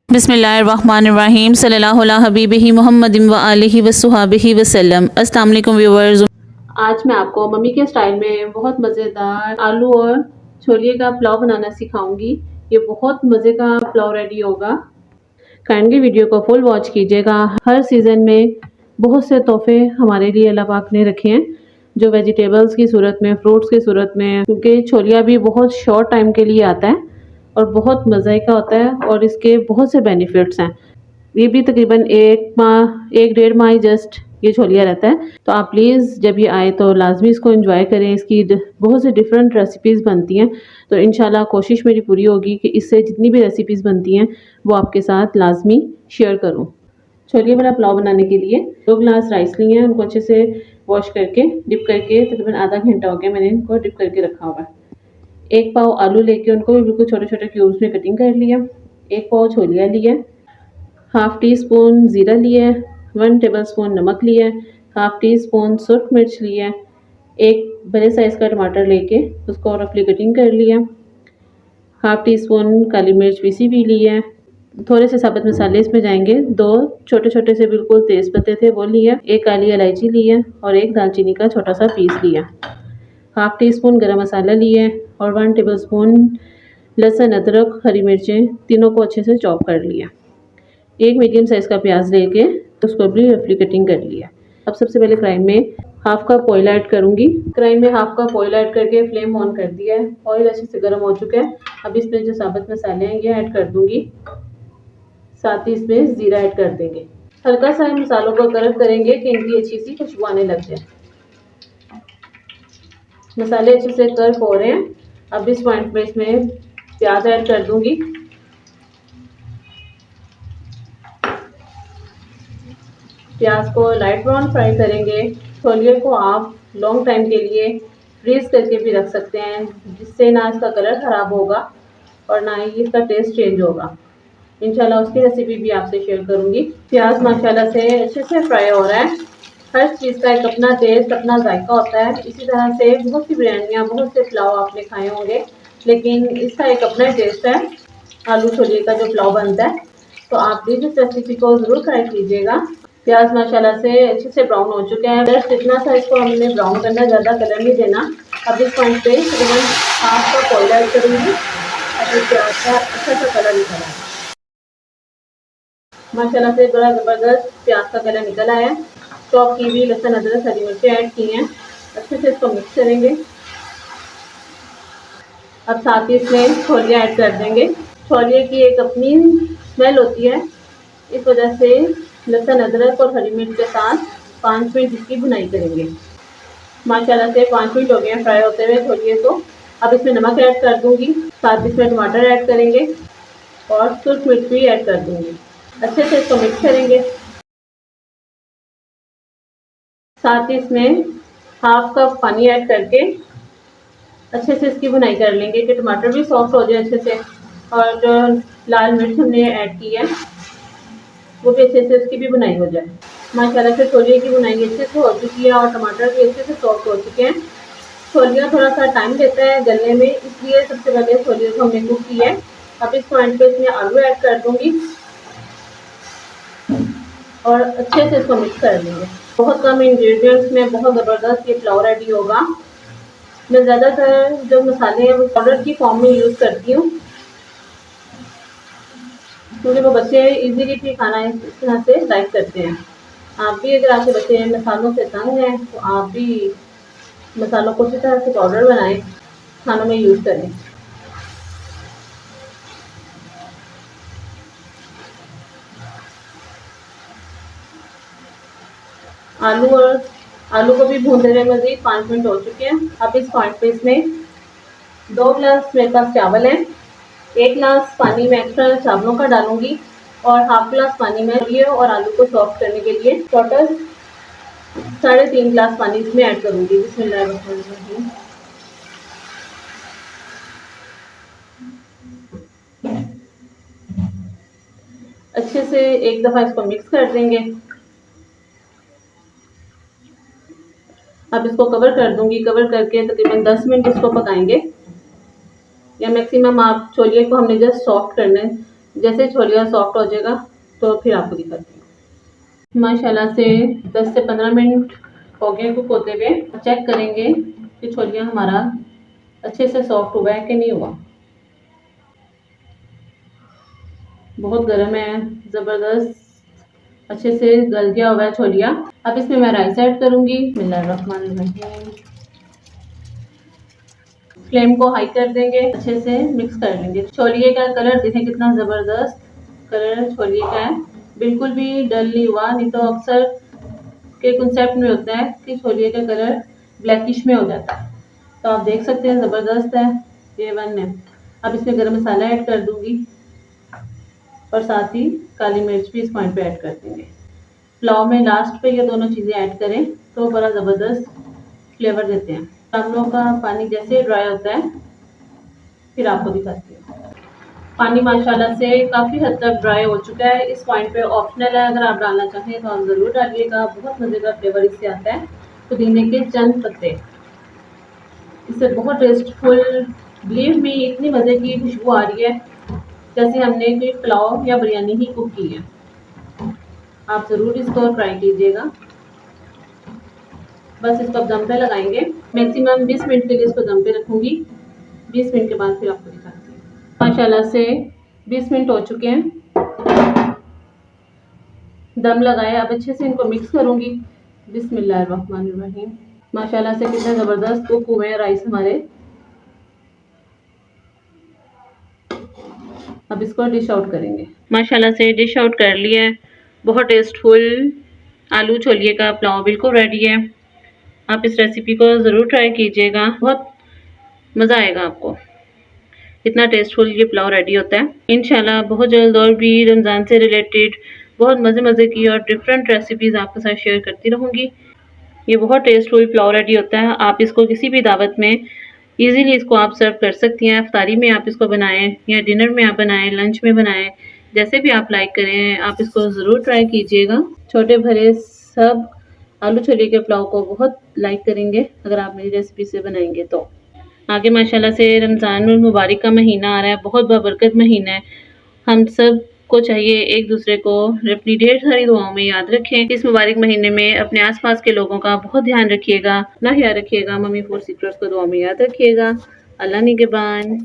बिस्मिल्लाहिर्रहमानिर्रहीम सल्लल्लाहु अला हबीबिही मुहम्मदिन व आलिहि व सुहाबिही वसल्लम। अस्सलाम वालेकुम व्यूअर्स। आज मैं आपको मम्मी के स्टाइल में बहुत मज़ेदार आलू और छोले का पुलाव बनाना सिखाऊंगी। ये बहुत मज़े का पुलाव रेडी होगा। काइंडली वीडियो को फुल वॉच कीजिएगा। हर सीज़न में बहुत से तोहफे हमारे लिए अल्लाह पाक ने रखे हैं, जो वेजिटेबल्स की सूरत में, फ्रूट्स की सूरत में, क्योंकि छोलिया भी बहुत शॉर्ट टाइम के लिए आता है और बहुत मज़े का होता है और इसके बहुत से बेनिफिट्स हैं। ये भी तकरीबन 1 माह 1 डेढ़ माह ही जस्ट ये छोलिया रहता है। तो आप प्लीज़ जब ये आए तो लाजमी इसको एंजॉय करें। इसकी बहुत सी डिफरेंट रेसिपीज़ बनती हैं, तो इंशाल्लाह कोशिश मेरी पूरी होगी कि इससे जितनी भी रेसिपीज़ बनती हैं वो आपके साथ लाजमी शेयर करूँ। छोलिए वाला पुलाव बनाने के लिए 2 गिलास राइस लिए हैं। उनको अच्छे से वॉश करके डिप करके तकरीबन आधा घंटा हो गया मैंने इनको डिप करके रखा हुआ है। 1 पाव आलू लेके उनको भी बिल्कुल छोटे छोटे क्यूब्स में कटिंग कर लिया। 1 पाव छोलिया लिया, हाफ़ टी स्पून ज़ीरा लिया, 1 टेबल स्पून नमक लिया, हाफ़ टी स्पून सुरख मिर्च लिया, 1 बड़े साइज़ का टमाटर लेके उसको रफली कटिंग कर लिया, हाफ़ टी स्पून काली मिर्च पीसी भी ली है। थोड़े से साबुत मसाले इसमें जाएंगे। 2 छोटे छोटे से बिल्कुल तेज़ पत्ते थे वो लिया, 1 काली इलायची ली है और 1 दालचीनी का छोटा सा पीस लिया, हाफ़ टी स्पून गरम मसाला लिए और 1 टेबल स्पून लहसुन, अदरक, हरी मिर्चें तीनों को अच्छे से चॉप कर लिया। 1 मीडियम साइज़ का प्याज लेके उसको भी रफली कटिंग कर लिया। अब सबसे पहले कढ़ाई में हाफ़ कप ऑयल ऐड करूंगी। कढ़ाई में हाफ़ कप ऑयल ऐड करके फ्लेम ऑन कर दिया है। ऑयल अच्छे से गर्म हो चुका है। अब इसमें जो साबुत मसाले हैं ये ऐड कर दूंगी, साथ ही इसमें ज़ीरा ऐड कर देंगे। हल्का सा मसालों को गर्म करेंगे कि इनकी अच्छी सी खुशबू आने लग जाए। मसाले अच्छे से गर्म हो रहे हैं। अब इस पॉइंट पे इसमें प्याज ऐड कर दूंगी। प्याज को लाइट ब्राउन फ्राई करेंगे। छोलिए को आप लॉन्ग टाइम के लिए फ्रीज करके भी रख सकते हैं, जिससे ना इसका कलर ख़राब होगा और ना ही इसका टेस्ट चेंज होगा। इंशाल्लाह उसकी रेसिपी भी आपसे शेयर करूंगी। प्याज माशाल्लाह से अच्छे से फ्राई हो रहा है। हर चीज़ का एक अपना टेस्ट, अपना जायका होता है। इसी तरह से बहुत सी बिरयानियाँ, बहुत से पुलाव आपने खाए होंगे, लेकिन इसका एक अपना टेस्ट है। आलू छोले का जो पुलाव बनता है, तो आप भी इस रेसिपी को ज़रूर ट्राई कीजिएगा। प्याज माशाल्लाह से अच्छे से ब्राउन हो चुके हैं। बस इतना सा इसको हमने ब्राउन करना, ज़्यादा कलर नहीं देना। अब इस पॉइंट पे तकरीबन हाफ कप ऑयल ऐड करूँगी। अब इस प्याज का अच्छा सा कलर निकल आया। माशाल्लाह से बड़ा ज़बरदस्त प्याज का कलर निकल आया। चॉप की हुई लहसुन, अदरक, हरी मिर्चें ऐड की हैं। अच्छे से इसको मिक्स करेंगे। अब साथ ही इसमें छोलिया ऐड कर देंगे। छोलिए की एक अपनी स्मेल होती है, इस वजह से लहसुन, अदरक और हरी मिर्च के साथ 5 मिनट इसकी भुनाई करेंगे। माशाल्लाह से 5 मिनट हो गए हैं फ्राई होते हुए छोलिए को। अब इसमें नमक ऐड कर दूंगी, साथ इसमें टमाटर ऐड करेंगे और सुरख मिर्च भी ऐड कर दूंगी। अच्छे से इसको मिक्स करेंगे। साथ ही इसमें हाफ कप पानी ऐड करके अच्छे से इसकी भुनाई कर लेंगे कि टमाटर भी सॉफ्ट हो जाए अच्छे से, और जो लाल मिर्च हमने ऐड की है वो भी अच्छे से उसकी भी भुनाई हो जाए। माशाल्लाह से छोलिए की भुनाई अच्छे से हो चुकी है और टमाटर भी अच्छे से सॉफ्ट हो चुके हैं। छोलिया थोड़ा सा टाइम लेता है गलने में, इसलिए सबसे पहले छोलिए को हमने कुक किया है। अब इस पॉइंट पे इसमें आलू ऐड कर दूंगी और अच्छे से इसको मिक्स कर लेंगे। बहुत कम इंग्रेडिएंट्स में बहुत ज़बरदस्त ये पुलाव रेडी होगा। मैं ज़्यादातर जो मसाले हैं वो पाउडर की फॉर्म में यूज़ करती हूँ, क्योंकि वो बच्चे इजीली भी खाना इस तरह से लाइक करते हैं। आप भी अगर आपके बच्चे मसालों से तंग हैं तो आप भी मसालों को इसी तरह से पाउडर बनाएं, खानों में यूज़ करें। आलू को भी भूनते हुए मज़ीद 5 मिनट हो चुके हैं। अब इस पॉइंट पे इसमें 2 गिलास मेरे पास चावल हैं। 1 गिलास पानी में एक्स्ट्रा चावलों का डालूंगी और हाफ गिलास पानी में लिए और आलू को सॉफ्ट करने के लिए टोटल 3.5 गिलास पानी इसमें ऐड करूंगी। बिस्मिल्लाहिर्रहमानिर्रहीम। अच्छे से एक दफ़ा इसको मिक्स कर देंगे। अब इसको कवर कर दूंगी। कवर करके तकरीबन 10 मिनट इसको पकाएंगे, या मैक्सिमम आप छोलिए को हमने जस्ट सॉफ्ट करना है, जैसे छोलिया सॉफ्ट हो जाएगा तो फिर आपको दिखाती हूँ। माशाल्लाह से 10 से 15 मिनट हो गए कुक होते हुए। चेक करेंगे कि छोलिया हमारा अच्छे से सॉफ्ट हुआ है कि नहीं हुआ। बहुत गर्म है, ज़बरदस्त अच्छे से गल गया हुआ है छोलिया। अब इसमें मैं राइस ऐड करूँगी। बिस्मिल्लाहिर्रहमानिर्रहीम। फ्लेम को हाई कर देंगे, अच्छे से मिक्स कर लेंगे। छोलिए का कलर देखें कितना ज़बरदस्त कलर छोलिए का है, बिल्कुल भी डल नहीं हुआ। नहीं तो अक्सर के कंसेप्ट में होता है कि छोलिए का कलर ब्लैकिश में हो जाता है। तो आप देख सकते हैं ज़बरदस्त है, A1 है। अब इसमें गरम मसाला ऐड कर दूंगी और साथ ही काली मिर्च भी इस पॉइंट पे ऐड कर देंगे। पुलाव में लास्ट पे ये दोनों चीज़ें ऐड करें तो बड़ा ज़बरदस्त फ्लेवर देते हैं। चावलों का पानी जैसे ड्राई होता है फिर आपको दिखाती हूँ। पानी माशाल्लाह से काफ़ी हद तक ड्राई हो चुका है। इस पॉइंट पे ऑप्शनल है, अगर आप डालना चाहें तो आप ज़रूर डालिएगा। बहुत मज़े का फ्लेवर इससे आता है। पुदीने के चंद पत्ते, इससे बहुत टेस्टफुल, बिलीव मी इतनी मज़े की खुशबू आ रही है जैसे हमने कोई पुलाव या बिरयानी ही कुक की है। आप ज़रूर इसको ट्राई कीजिएगा। बस इसको दम पे लगाएंगे, मैक्सिमम 20 मिनट के लिए इसको दम पे रखूँगी। 20 मिनट के बाद फिर आपको दिखाती हूँ। माशाल्लाह से 20 मिनट हो चुके हैं, दम लगाए। अब अच्छे से इनको मिक्स करूँगी। बिस्मिल्लाहिर्रहमानिर्रहीम। माशाल्लाह से कितना ज़बरदस्त कुक हुए हैं राइस हमारे। अब इसको डिश आउट करेंगे। माशाल्लाह से डिश आउट कर लिया है। बहुत टेस्टफुल आलू छोलिए का पुलाव बिल्कुल रेडी है। आप इस रेसिपी को ज़रूर ट्राई कीजिएगा, बहुत मज़ा आएगा आपको। इतना टेस्टफुल ये पुलाव रेडी होता है। इंशाल्लाह बहुत जल्द और भी रमज़ान से रिलेटेड बहुत मज़े की और डिफरेंट रेसिपीज़ आपके साथ शेयर करती रहूँगी। ये बहुत टेस्टफुल पुलाव रेडी होता है। आप इसको किसी भी दावत में इजीली इसको आप सर्व कर सकती हैं। इफ्तारी में आप इसको बनाएं या डिनर में आप बनाएं, लंच में बनाएं, जैसे भी आप लाइक करें। आप इसको ज़रूर ट्राई कीजिएगा। छोटे बड़े सब आलू छोले के पुलाव को बहुत लाइक करेंगे अगर आप मेरी रेसिपी से बनाएंगे तो। आगे माशाल्लाह से रमज़ान मुबारक का महीना आ रहा है, बहुत बाबरकत महीना है। हम सब को चाहिए एक दूसरे को अपनी ढेर सारी दुआओं में याद रखें। इस मुबारक महीने में अपने आसपास के लोगों का बहुत ध्यान रखिएगा, अपना ख्याल रखिएगा। मम्मी फूड सीक्रेट्स को दुआ में याद रखिएगा। अल्लाह निगहबान।